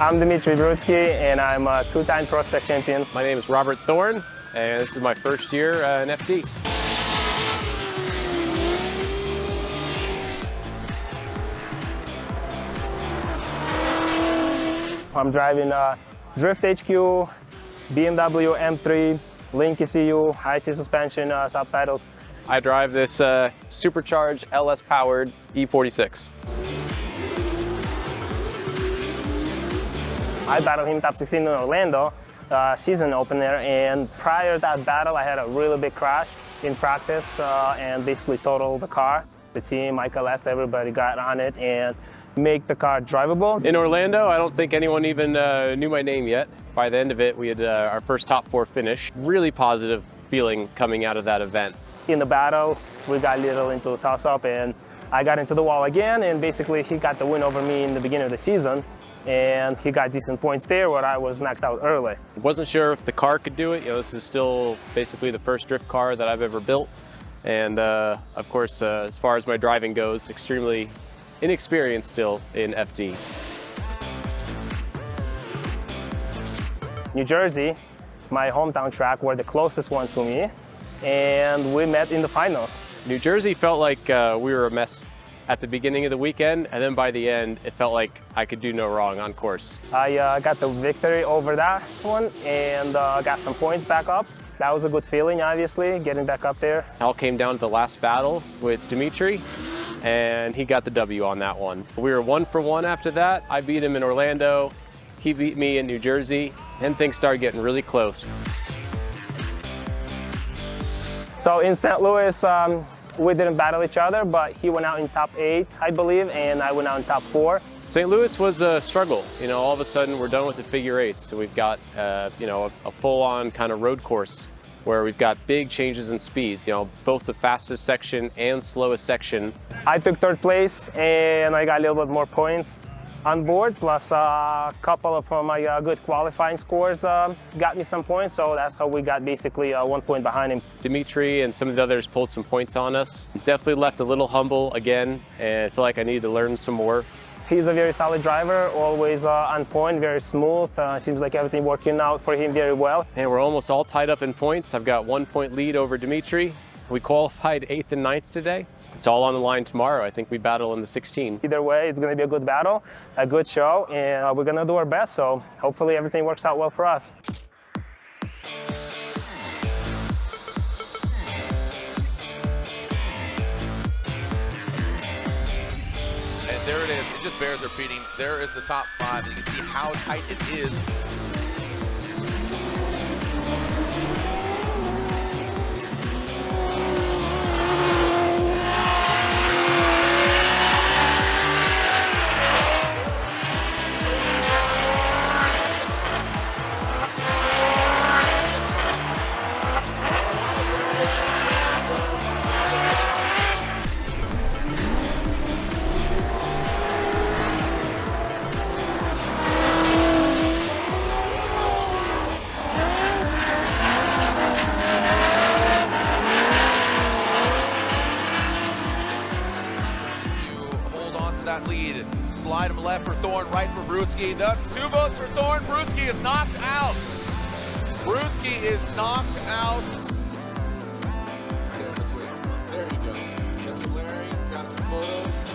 I'm Dmitriy Brutskiy, and I'm a two-time Prospec Champion. My name is Robert Thorne, and this is my first year in FD. I'm driving Drift HQ BMW M3, Link ECU, ISC Suspension subtitles. I drive this supercharged LS-powered E46. I battled him top 16 in Orlando, season opener, and prior to that battle I had a really big crash in practice and basically totaled the car. The team, Michael S, everybody got on it and make the car drivable. In Orlando, I don't think anyone even knew my name yet. By the end of it, we had our first top 4 finish. Really positive feeling coming out of that event. In the battle, we got a little into a toss-up and I got into the wall again, and basically he got the win over me in the beginning of the season. And he got decent points there where I was knocked out early. Wasn't sure if the car could do it. You know, this is still basically the first drift car that I've ever built. And of course, as far as my driving goes, extremely inexperienced still in FD. New Jersey, my hometown track, were the closest one to me, and we met in the finals. New Jersey felt like we were a mess at the beginning of the weekend, and then by the end, it felt like I could do no wrong on course. I got the victory over that one and got some points back up. That was a good feeling, obviously, getting back up there. It all came down to the last battle with Dmitry, and he got the W on that one. We were 1 for 1 after that. I beat him in Orlando, he beat me in New Jersey, and things started getting really close. So in St. Louis, we didn't battle each other, but he went out in top 8, I believe, and I went out in top 4. St. Louis was a struggle. You know, all of a sudden we're done with the figure 8s, so we've got you know, a full-on kind of road course where we've got big changes in speeds. You know, both the fastest section and slowest section. I took 3rd place, and I got a little bit more points on board, plus a couple of my good qualifying scores got me some points, so that's how we got basically 1 point behind him. Dmitry and some of the others pulled some points on us. Definitely left a little humble again, and I feel like I needed to learn some more. He's a very solid driver, always on point, very smooth. Seems like everything working out for him very well. And we're almost all tied up in points. I've got 1 point lead over Dmitry. We qualified 8th and 9th today. It's all on the line tomorrow. I think we battle in the 16. Either way, it's going to be a good battle, a good show, and we're going to do our best, so hopefully everything works out well for us. And there it is. It just bears repeating. There is the top 5. You can see how tight it is. That lead. Slide him left for Thorne, right for Brutskiy. That's 2 votes for Thorne. Brutskiy is knocked out. Brutskiy is knocked out. There you go. Get the Larry, got some photos.